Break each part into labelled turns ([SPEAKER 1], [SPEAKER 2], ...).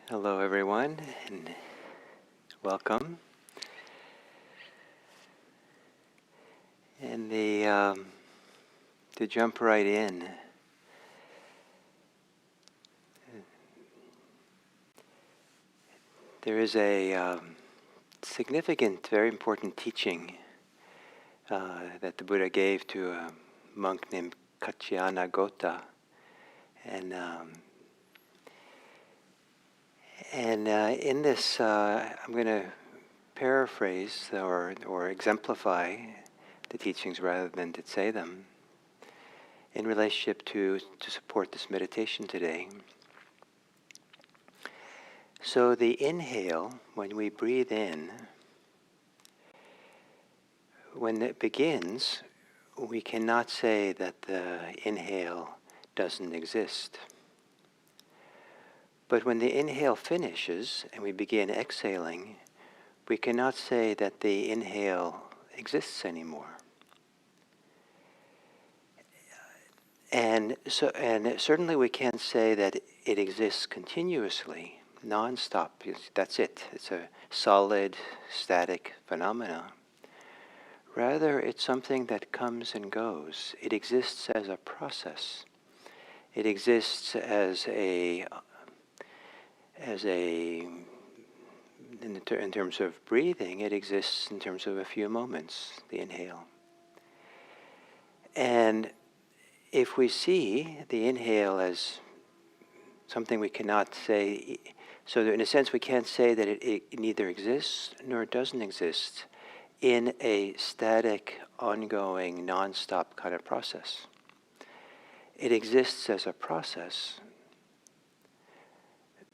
[SPEAKER 1] Hello, everyone, and welcome. And to jump right in, there is a significant, very important teaching that the Buddha gave to a monk named Kaccayana Gota, and in this, I'm going to paraphrase or exemplify the teachings rather than to say them in relationship to support this meditation today. So the inhale, when we breathe in, when it begins, we cannot say that the inhale doesn't exist. But when the inhale finishes and we begin exhaling, we cannot say that the inhale exists anymore. And certainly we can't say that it exists continuously, non-stop. That's it. It's a solid, static phenomena. Rather, it's something that comes and goes. It exists as a process. It exists as in terms of breathing, it exists in terms of a few moments, the inhale. And if we see the inhale as something we cannot say, so in a sense we can't say that it neither exists nor doesn't exist in a static, ongoing, non-stop kind of process. It exists as a process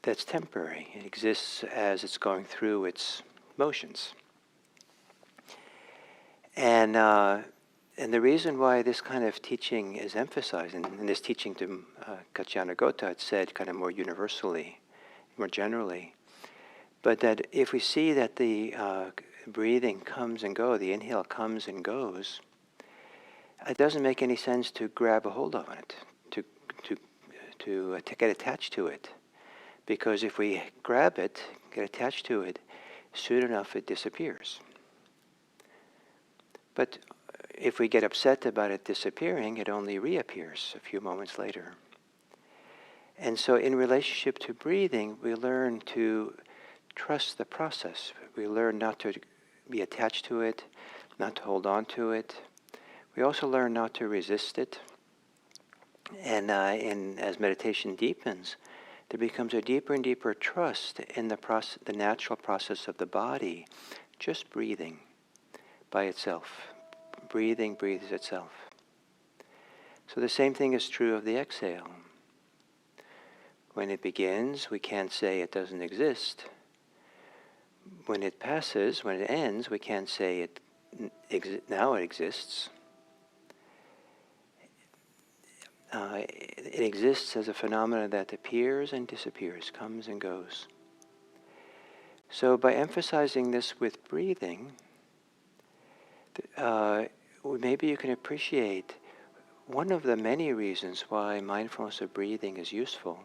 [SPEAKER 1] that's temporary. It exists as it's going through its motions. And the reason why this kind of teaching is emphasized, and in this teaching to Kaccayana Gota, it's said kind of more universally, more generally, but that if we see that the breathing comes and goes, the inhale comes and goes, it doesn't make any sense to grab a hold of it, to get attached to it. Because if we grab it, get attached to it, soon enough it disappears. But if we get upset about it disappearing, it only reappears a few moments later. And so in relationship to breathing, we learn to trust the process. We learn not to be attached to it, not to hold on to it. We also learn not to resist it. And as meditation deepens, there becomes a deeper and deeper trust in the natural process of the body, just breathing by itself. Breathing breathes itself. So the same thing is true of the exhale. When it begins, we can't say it doesn't exist. When it passes, when it ends, we can't say now it exists. It exists as a phenomenon that appears and disappears, comes and goes. So by emphasizing this with breathing, maybe you can appreciate one of the many reasons why mindfulness of breathing is useful.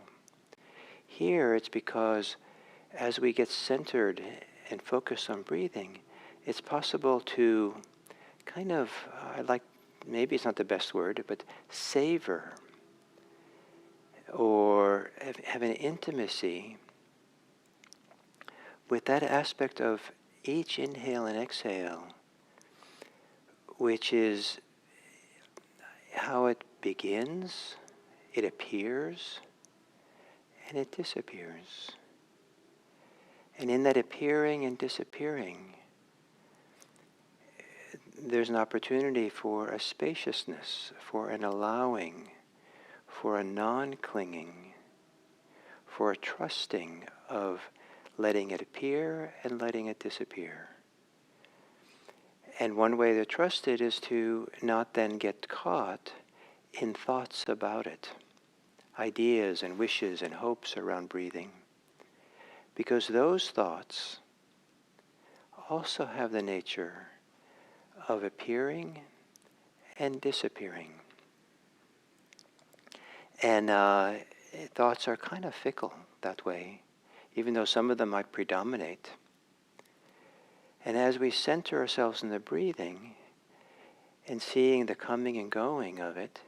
[SPEAKER 1] Here it's because as we get centered and focused on breathing, it's possible to kind of, maybe it's not the best word, but savor or have an intimacy with that aspect of each inhale and exhale, which is how it begins, it appears, and it disappears. And in that appearing and disappearing, there's an opportunity for a spaciousness, for an allowing, for a non-clinging, for a trusting of letting it appear and letting it disappear. And one way to trust it is to not then get caught in thoughts about it, ideas and wishes and hopes around breathing. Because those thoughts also have the nature of appearing and disappearing. And thoughts are kind of fickle that way. even though some of them might predominate. And as we center ourselves in the breathing and seeing the coming and going of it,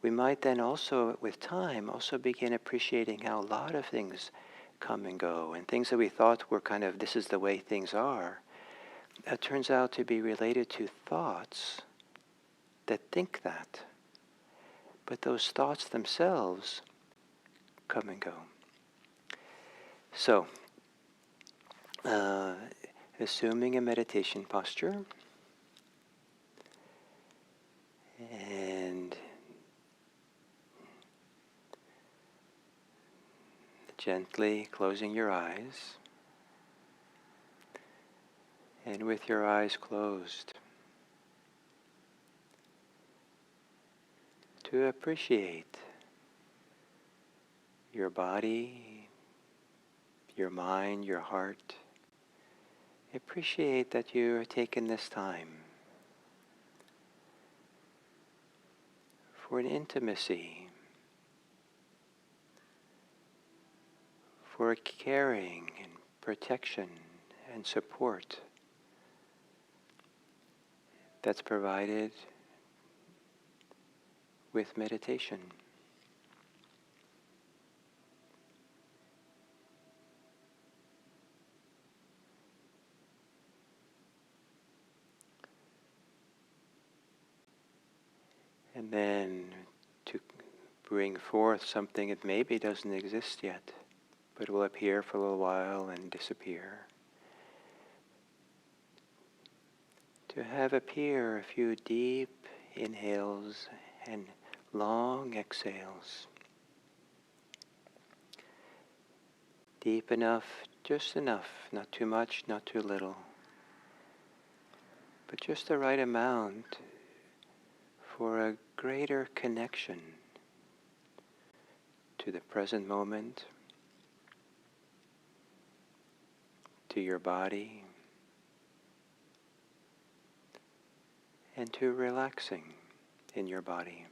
[SPEAKER 1] we might then also, with time, also begin appreciating how a lot of things come and go, and things that we thought were kind of, this is the way things are, it turns out to be related to thoughts that think that. But those thoughts themselves come and go. So, assuming a meditation posture, and gently closing your eyes, and with your eyes closed, to appreciate your body, your mind, your heart. Appreciate that you are taking this time for an intimacy, for a caring and protection and support that's provided with meditation. And then to bring forth something that maybe doesn't exist yet, but will appear for a little while and disappear. To have appear a few deep inhales and long exhales. Deep enough, just enough, not too much, not too little, but just the right amount for a greater connection to the present moment, to your body, and to relaxing in your body.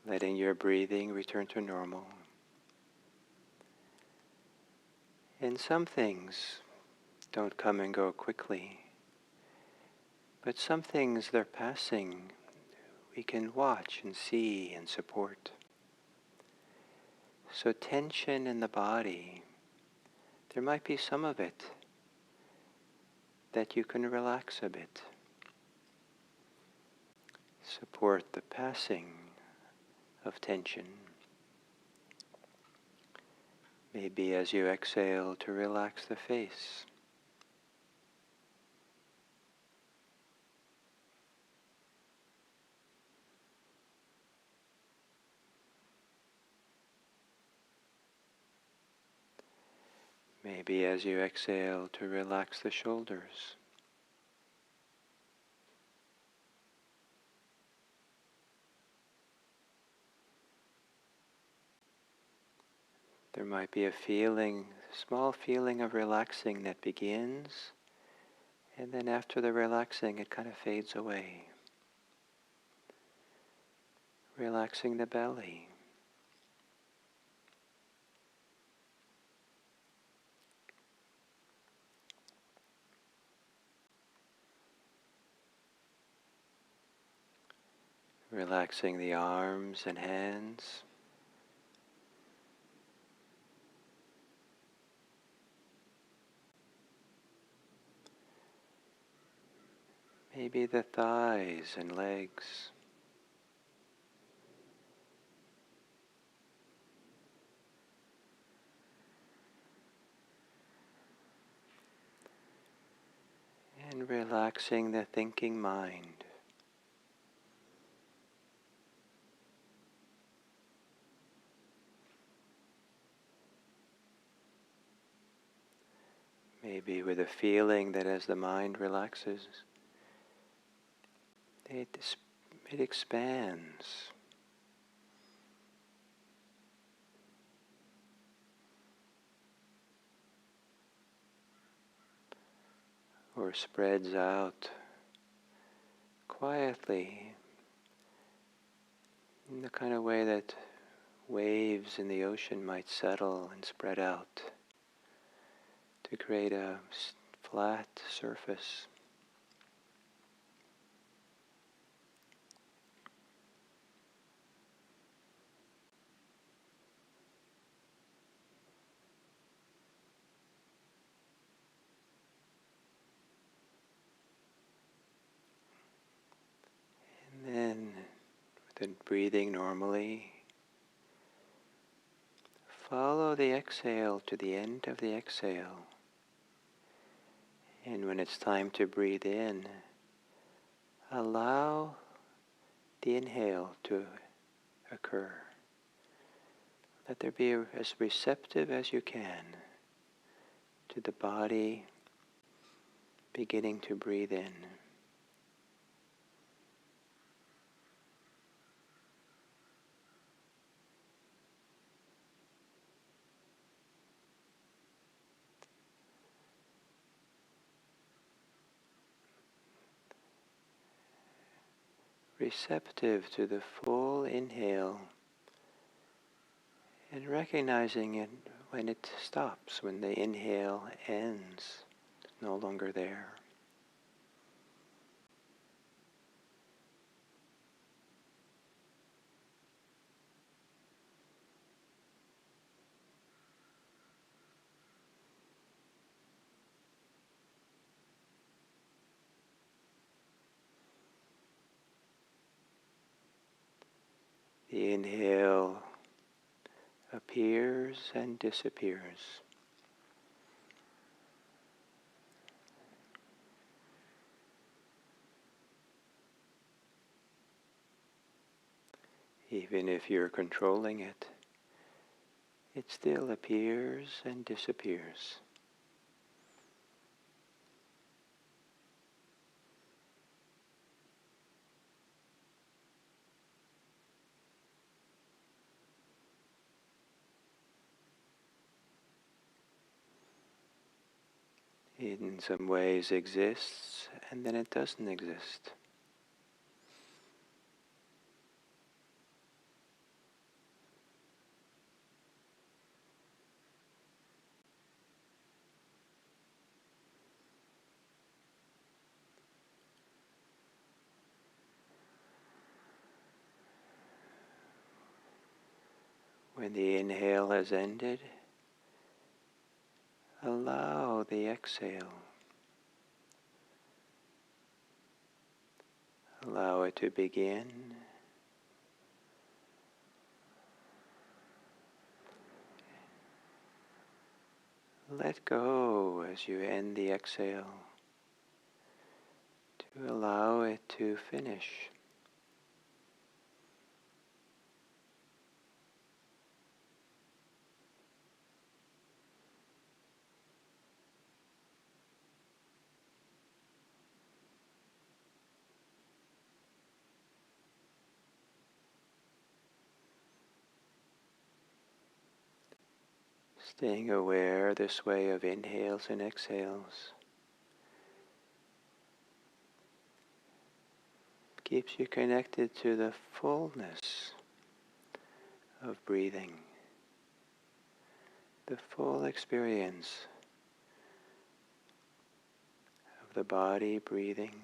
[SPEAKER 1] Letting your breathing return to normal. And some things don't come and go quickly, but some things, they're passing. We can watch and see and support. So tension in the body, there might be some of it that you can relax a bit. Support the passing of tension. Maybe as you exhale, to relax the face. Maybe as you exhale, to relax the shoulders. There might be a feeling, small feeling of relaxing that begins, and then after the relaxing, it kind of fades away. Relaxing the belly. Relaxing the arms and hands. Maybe the thighs and legs. And relaxing the thinking mind. maybe with a feeling that as the mind relaxes, it expands. Or spreads out quietly in the kind of way that waves in the ocean might settle and spread out to create a flat surface. And then, with the breathing normally, follow the exhale to the end of the exhale. And when it's time to breathe in, allow the inhale to occur. Let there be as receptive as you can to the body beginning to breathe in. Receptive to the full inhale and recognizing it when it stops, when the inhale ends, it's no longer there. The inhale appears and disappears. Even if you're controlling it, it still appears and disappears. In some ways exists, and then it doesn't exist. When the inhale has ended, allow the exhale. Allow it to begin. Let go as you end the exhale to allow it to finish. Staying aware this way of inhales and exhales keeps you connected to the fullness of breathing, the full experience of the body breathing,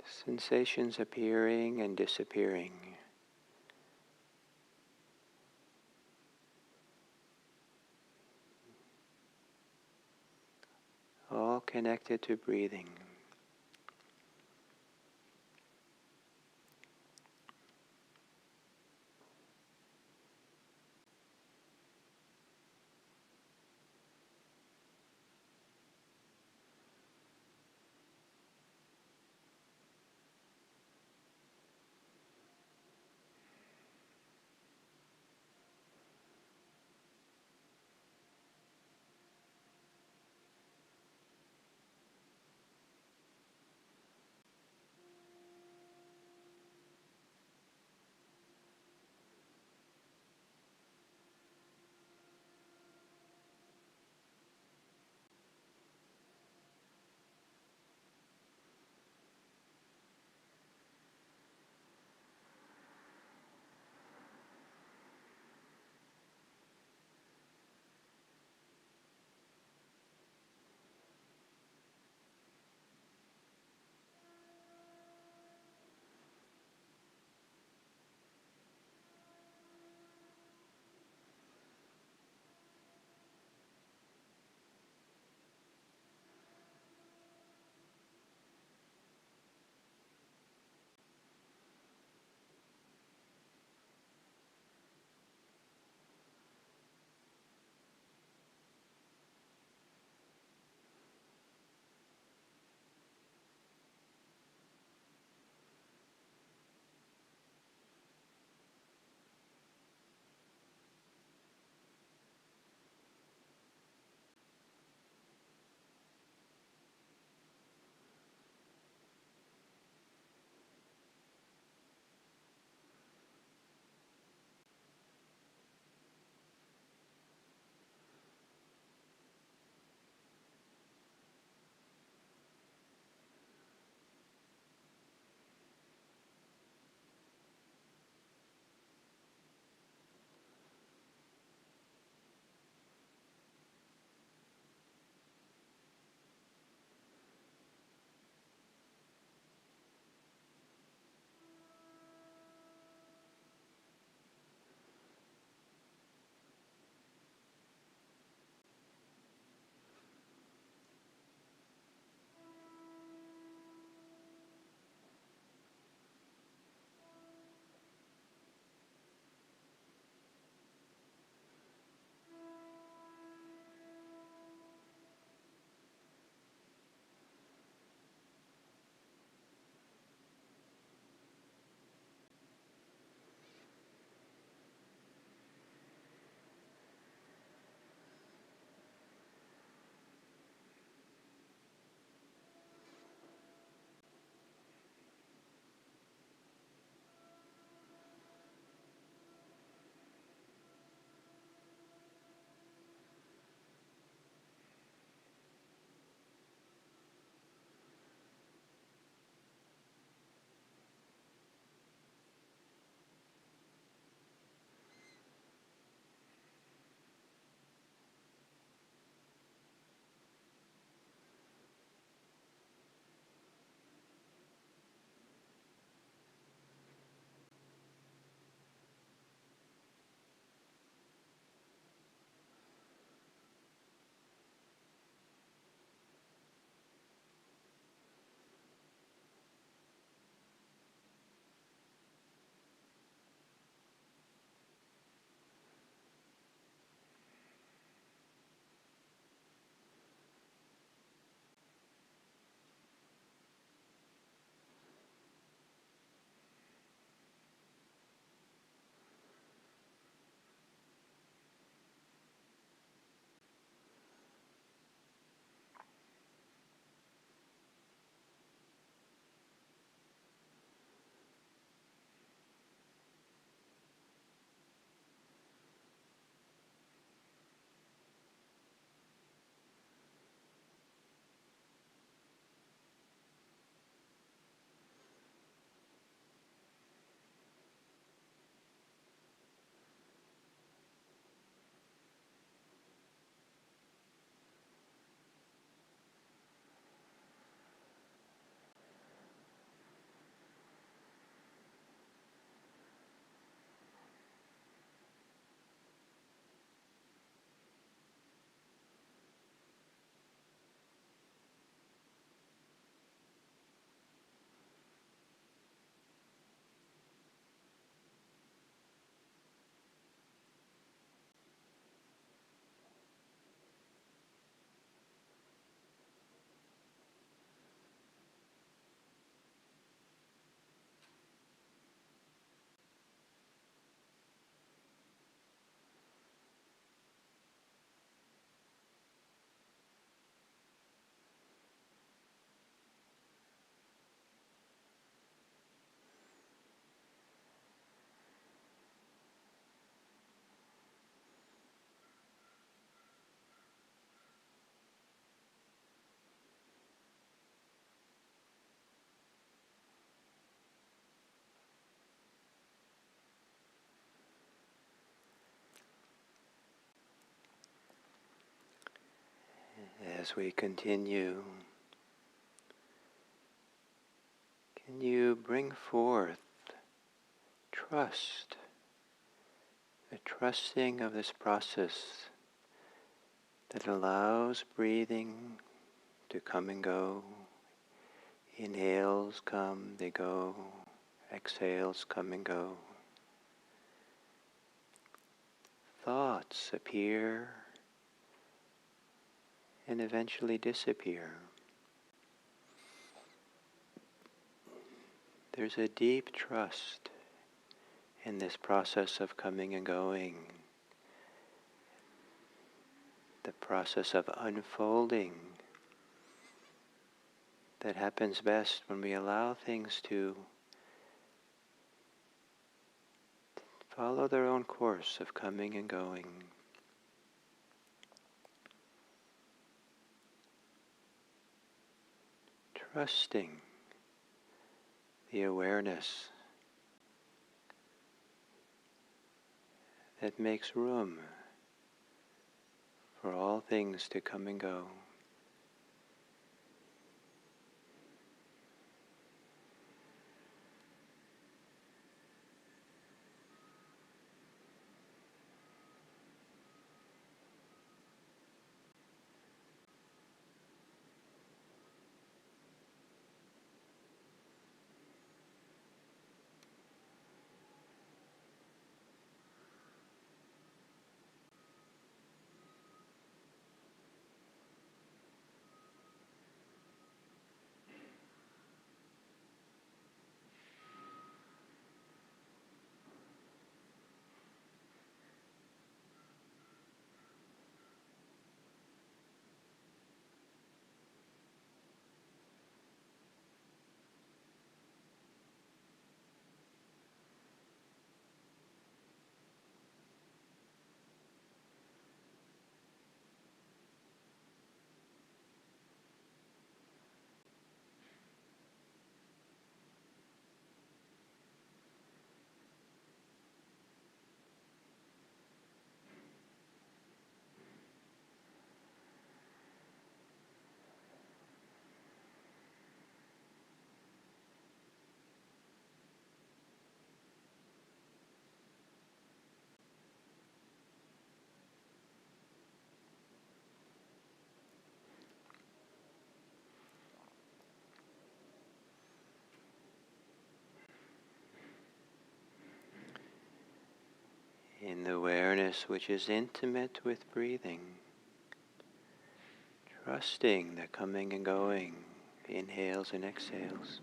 [SPEAKER 1] sensations appearing and disappearing. All connected to breathing. As we continue, can you bring forth trust, the trusting of this process that allows breathing to come and go. Inhales come, they go. Exhales come and go. Thoughts appear and eventually disappear. There's a deep trust in this process of coming and going, the process of unfolding that happens best when we allow things to follow their own course of coming and going. Trusting the awareness that makes room for all things to come and go. In the awareness which is intimate with breathing, trusting the coming and going, inhales and exhales.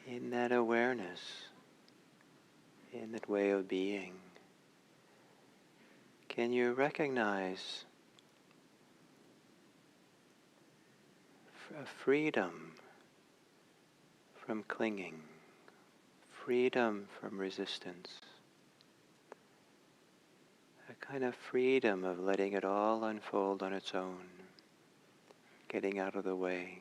[SPEAKER 1] In that awareness, in that way of being, can you recognize a freedom from clinging, freedom from resistance, a kind of freedom of letting it all unfold on its own, getting out of the way?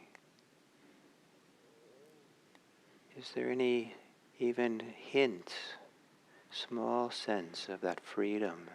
[SPEAKER 1] Is there any even hint, small sense of that freedom?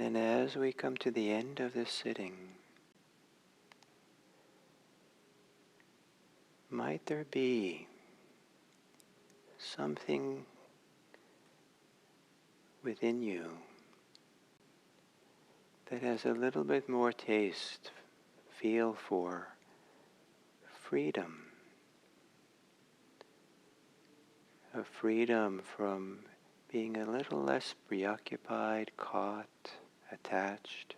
[SPEAKER 1] then as we come to the end of this sitting, might there be something within you that has a little bit more taste, feel for freedom, a freedom from being a little less preoccupied, caught, attached.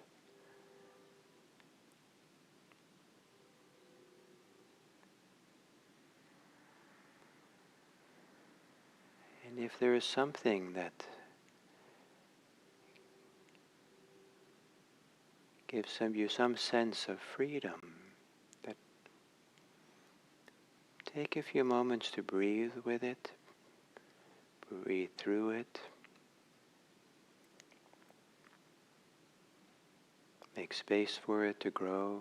[SPEAKER 1] And if there is something that gives you some sense of freedom, that take a few moments to breathe with it, breathe through it, make space for it to grow.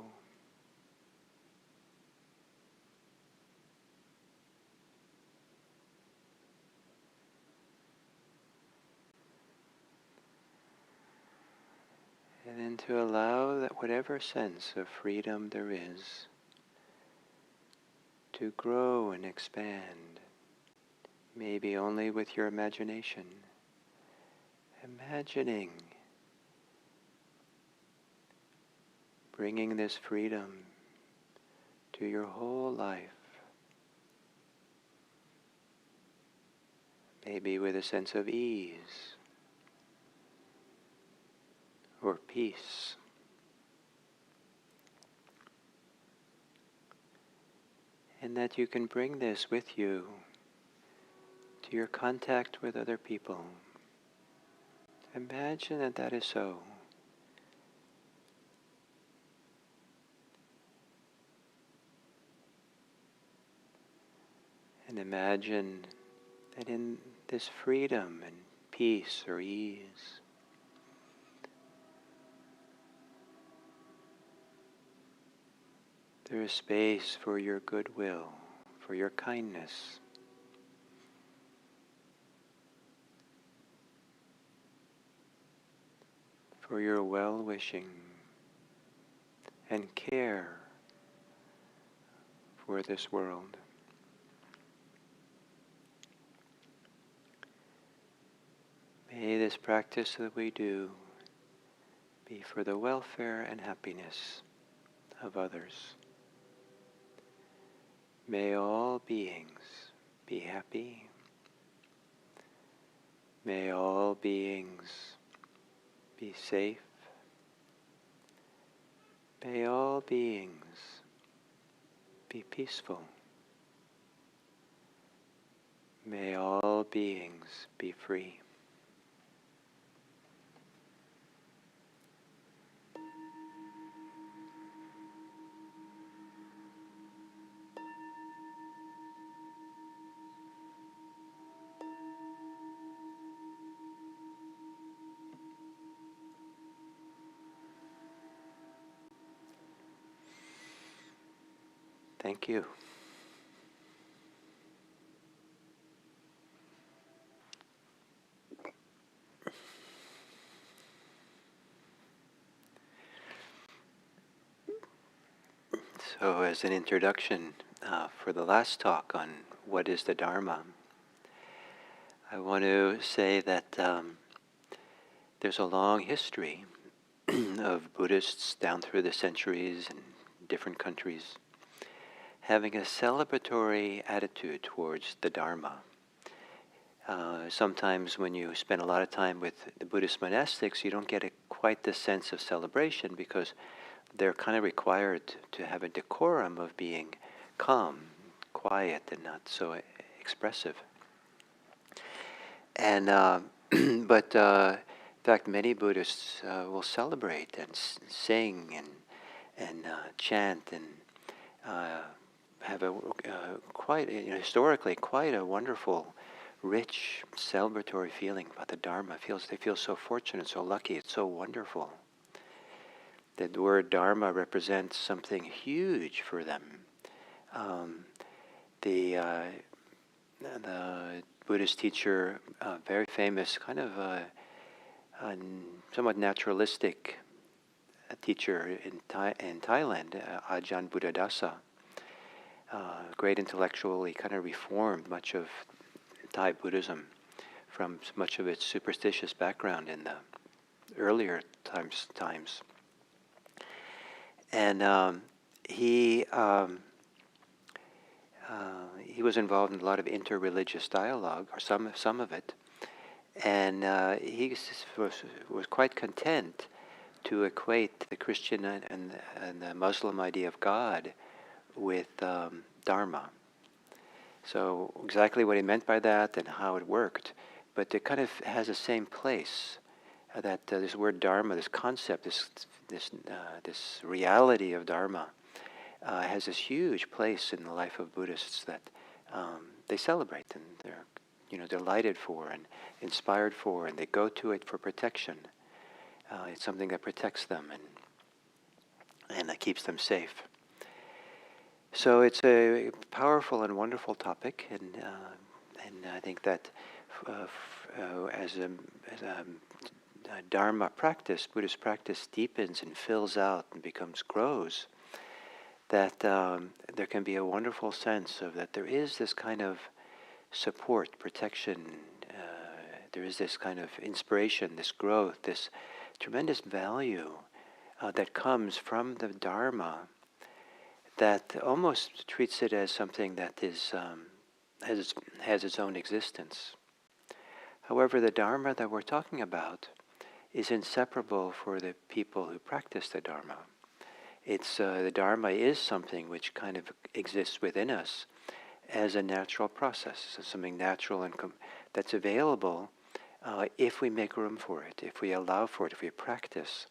[SPEAKER 1] And then to allow that whatever sense of freedom there is to grow and expand, maybe only with your imagination, imagining bringing this freedom to your whole life, maybe with a sense of ease or peace. And that you can bring this with you to your contact with other people. Imagine that that is so. And imagine that in this freedom and peace or ease, there is space for your goodwill, for your kindness, for your well-wishing and care for this world. May this practice that we do be for the welfare and happiness of others. May all beings be happy. May all beings be safe. May all beings be peaceful. May all beings be free. Thank you. So as an introduction for the last talk on what is the Dharma, I want to say that there's a long history of Buddhists down through the centuries in different countries having a celebratory attitude towards the Dharma. Sometimes when you spend a lot of time with the Buddhist monastics, you don't get quite the sense of celebration because they're kind of required to have a decorum of being calm, quiet, and not so expressive. And but in fact, many Buddhists will celebrate and sing and chant and have a quite historically quite a wonderful, rich celebratory feeling about the Dharma. They feel so fortunate, so lucky. It's so wonderful. The word Dharma represents something huge for them. The Buddhist teacher, very famous, kind of somewhat naturalistic teacher in Thailand, Ajahn Buddhadasa. Great intellectual. He kind of reformed much of Thai Buddhism from much of its superstitious background in the earlier times. And he was involved in a lot of interreligious dialogue, or some of it, and he was quite content to equate the Christian and the Muslim idea of God with Dharma. So exactly what he meant by that and how it worked, but it kind of has the same place. That this word Dharma, this concept, this reality of Dharma, has this huge place in the life of Buddhists that they celebrate and they're delighted for and inspired for, and they go to it for protection. It's something that protects them and that keeps them safe. So it's a powerful and wonderful topic, and I think that as a Dharma practice, Buddhist practice deepens and fills out and grows, that there can be a wonderful sense of that there is this kind of support, protection, there is this kind of inspiration, this growth, this tremendous value that comes from the Dharma that almost treats it as something that is has its own existence. However, the Dharma that we're talking about is inseparable for the people who practice the Dharma. The Dharma is something which kind of exists within us as a natural process, as something natural and that's available if we make room for it, if we allow for it, if we practice.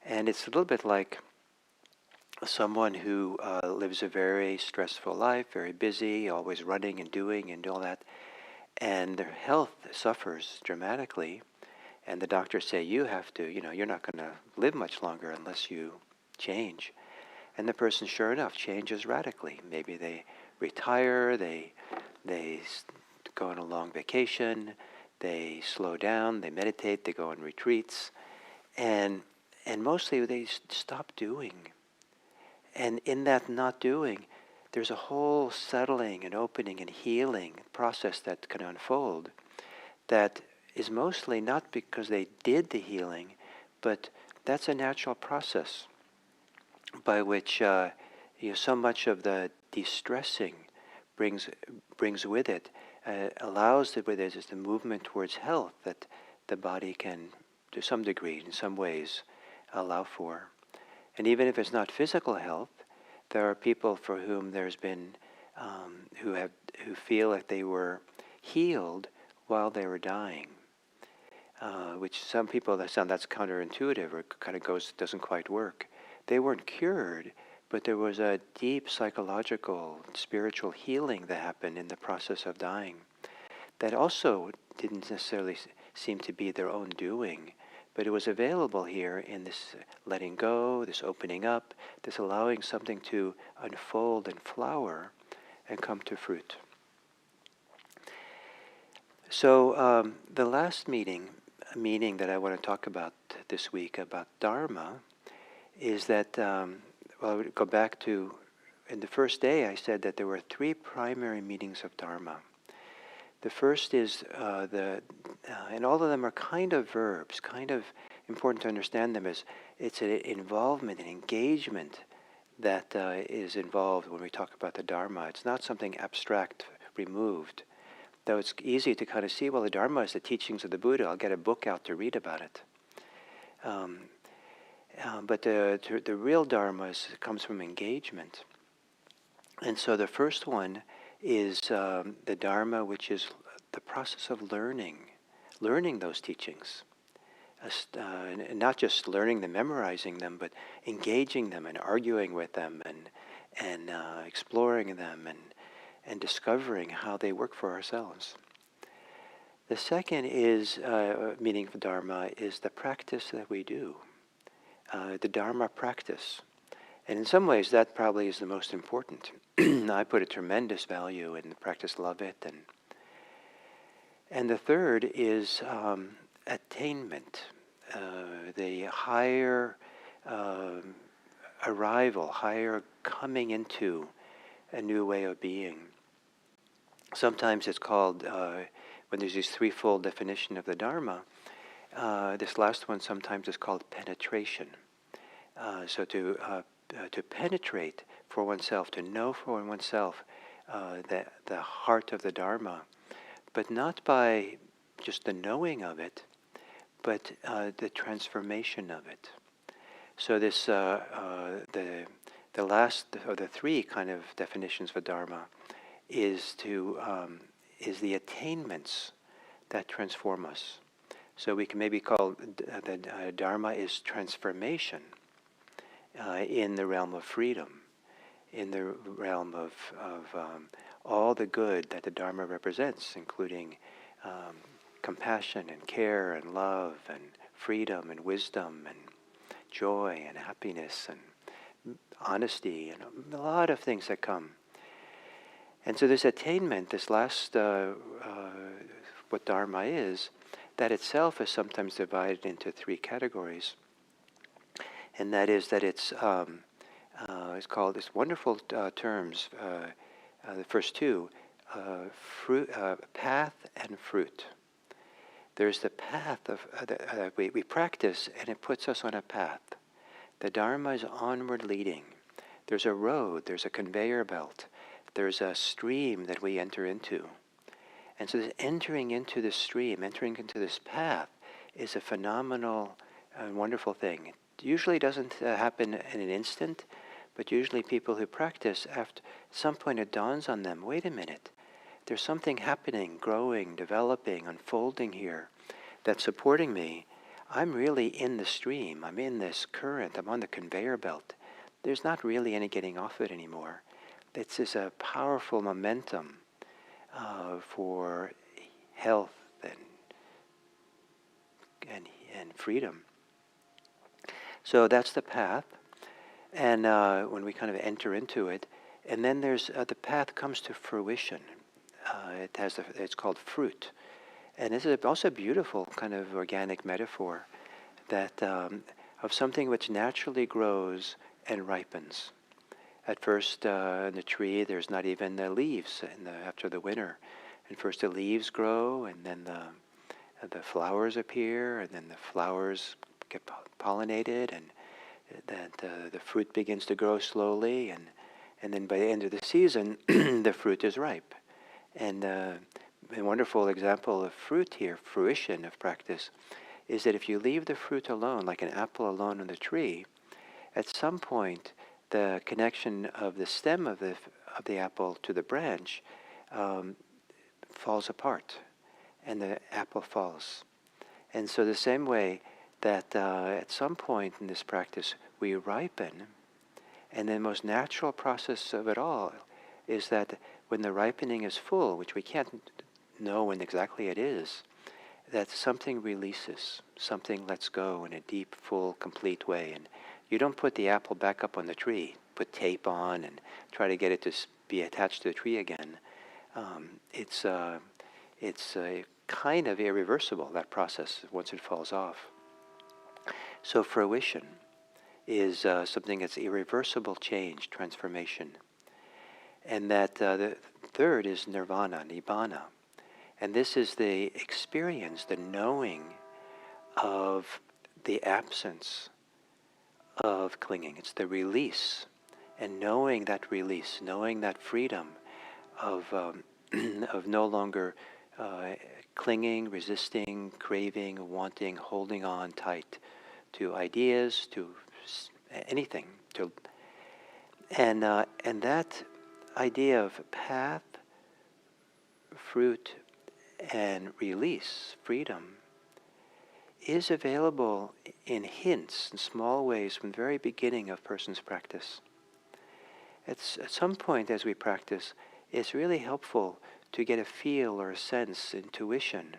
[SPEAKER 1] And it's a little bit like someone who lives a very stressful life, very busy, always running and doing and all that, and their health suffers dramatically, and the doctors say, you have to, you're not going to live much longer unless you change. And the person, sure enough, changes radically. Maybe they retire, they go on a long vacation, they slow down, they meditate, they go on retreats, and mostly they stop doing. And in that not doing, there's a whole settling and opening and healing process that can unfold that is mostly not because they did the healing, but that's a natural process by which so much of the de-stressing brings with it, allows there's the movement towards health that the body can, to some degree, in some ways, allow for. And even if it's not physical health, there are people for whom there's been, who feel like they were healed while they were dying, which some people that's counterintuitive or kind of doesn't quite work. They weren't cured, but there was a deep psychological, spiritual healing that happened in the process of dying that also didn't necessarily seem to be their own doing, but it was available here in this letting go, this opening up, this allowing something to unfold and flower and come to fruit. So the last meaning that I want to talk about this week about Dharma is that, I would go back to, in the first day I said that there were three primary meanings of Dharma. The first is, and all of them are kind of verbs, kind of important to understand them as it's an involvement, an engagement that is involved when we talk about the Dharma. It's not something abstract, removed. Though it's easy to kind of see, well, the Dharma is the teachings of the Buddha. I'll get a book out to read about it. But the real Dharma comes from engagement. And so the first one is the Dharma, which is the process of learning those teachings. And not just learning them, memorizing them, but engaging them and arguing with them and exploring them and discovering how they work for ourselves. The second is, meaning for Dharma, is the practice that we do, the Dharma practice. And in some ways, that probably is the most important. I put a tremendous value in the practice, love it. And the third is attainment, the higher arrival, higher coming into a new way of being. Sometimes it's called, when there's this threefold definition of the Dharma, this last one sometimes is called penetration. So to penetrate for oneself, to know for oneself the heart of the Dharma, but not by just the knowing of it, but the transformation of it. So this the last of the three kind of definitions for Dharma is the attainments that transform us. So we can maybe call the Dharma is transformation in the realm of freedom, in the realm of all the good that the Dharma represents, including compassion and care and love and freedom and wisdom and joy and happiness and honesty and a lot of things that come. And so this attainment, this last, what Dharma is, that itself is sometimes divided into three categories. And that is that it's called this wonderful terms, the first two, fruit, path and fruit. There's the path of we practice, and it puts us on a path. The Dharma is onward leading. There's a road, there's a conveyor belt, there's a stream that we enter into. And so this entering into this stream, entering into this path, is a phenomenal and wonderful thing. It usually doesn't happen in an instant, but usually people who practice, after some point it dawns on them, wait a minute, there's something happening, growing, developing, unfolding here that's supporting me. I'm really in the stream. I'm in this current. I'm on the conveyor belt. There's not really any getting off it anymore. This is a powerful momentum for health and freedom. So that's the path. And when we kind of enter into it, and then there's the path comes to fruition. It's called fruit. And this is also a beautiful kind of organic metaphor that of something which naturally grows and ripens. At first, in the tree, there's not even the leaves after the winter. And first the leaves grow, and then the flowers appear, and then the flowers get pollinated, and that the fruit begins to grow slowly, and then by the end of the season, the fruit is ripe. And a wonderful example of fruit here, fruition of practice, is that if you leave the fruit alone, like an apple alone on the tree, at some point the connection of the stem of the apple to the branch falls apart, and the apple falls. And so the same way that at some point in this practice we ripen, and the most natural process of it all is that when the ripening is full, which we can't know when exactly it is, that something releases, something lets go in a deep, full, complete way. And you don't put the apple back up on the tree, put tape on and try to get it to be attached to the tree again. It's kind of irreversible, that process, once it falls off. So fruition is something that's irreversible change, transformation. And that the third is nirvana, nibbana. And this is the experience, the knowing of the absence of clinging. It's the release, and knowing that release, knowing that freedom of of no longer clinging, resisting, craving, wanting, holding on tight to ideas, to anything, and that idea of path, fruit, and release, freedom, is available in hints, in small ways, from the very beginning of a person's practice. At some point as we practice, it's really helpful to get a feel or a sense, intuition,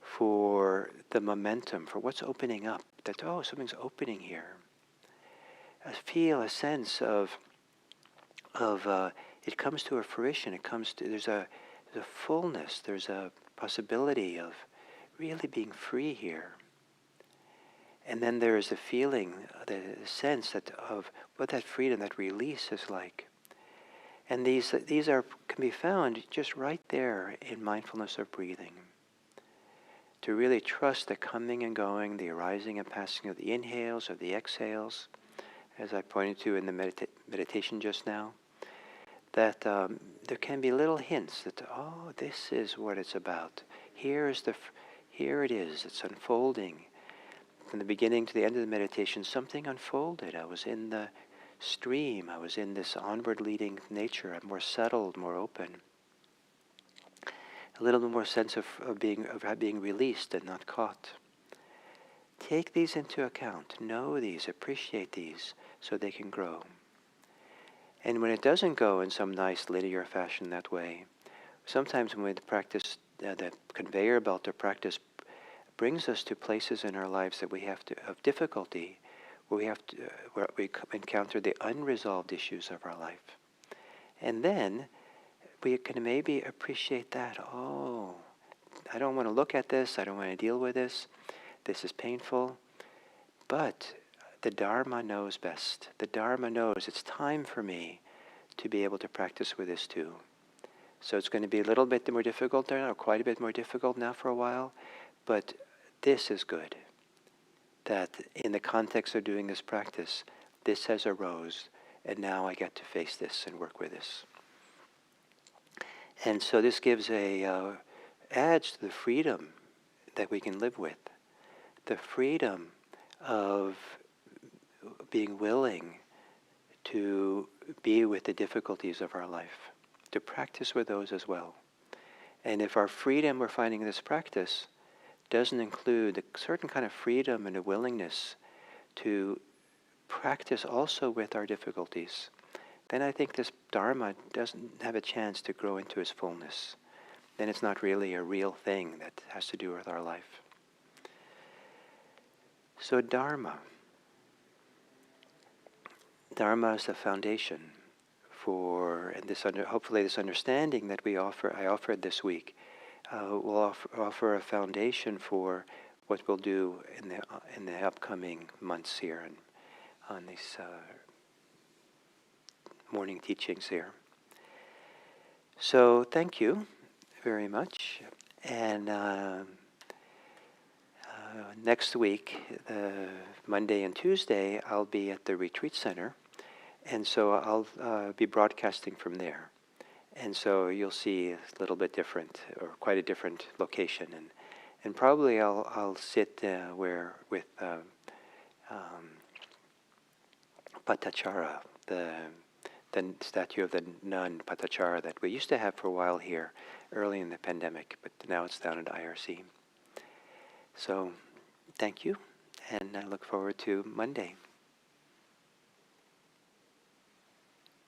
[SPEAKER 1] for the momentum, for what's opening up, that, oh, something's opening here. Feel a sense of it comes to a fruition, there's a fullness, there's a possibility of really being free here. And then there is a feeling, the sense that of what that freedom, that release is like. And these can be found just right there in mindfulness of breathing. To really trust the coming and going, the arising and passing of the inhales, of the exhales, as I pointed to in the meditation just now, that there can be little hints that, oh, this is what it's about. Here it is, it's unfolding. From the beginning to the end of the meditation, something unfolded. I was in the stream. I was in this onward leading nature. I'm more settled, more open. A little bit more sense of being released and not caught. Take these into account. Know these. Appreciate these so they can grow. And when it doesn't go in some nice linear fashion that way, sometimes when we practice the conveyor belt of practice brings us to places in our lives that we have to of difficulty, where we encounter the unresolved issues of our life, and then we can maybe appreciate that. Oh, I don't want to look at this. I don't want to deal with this. This is painful, but the Dharma knows best. The Dharma knows it's time for me to be able to practice with this too. So it's going to be a little bit more difficult now, or quite a bit more difficult now for a while, but this is good. That in the context of doing this practice, this has arose, and now I get to face this and work with this. And so this gives adds to the freedom that we can live with. The freedom of being willing to be with the difficulties of our life, to practice with those as well. And if our freedom we're finding in this practice doesn't include a certain kind of freedom and a willingness to practice also with our difficulties, then I think this Dharma doesn't have a chance to grow into its fullness. Then it's not really a real thing that has to do with our life. So Dharma. Dharma is the foundation for, and this hopefully this understanding that I offered this week, will offer a foundation for what we'll do in the upcoming months here and on these morning teachings here. So thank you very much, and next week, Monday and Tuesday, I'll be at the retreat center, and so I'll be broadcasting from there. And so you'll see a little bit different, or quite a different location, and probably I'll sit with Patachara, the statue of the nun Patachara that we used to have for a while here early in the pandemic, but now it's down at IRC. So thank you, and I look forward to Monday.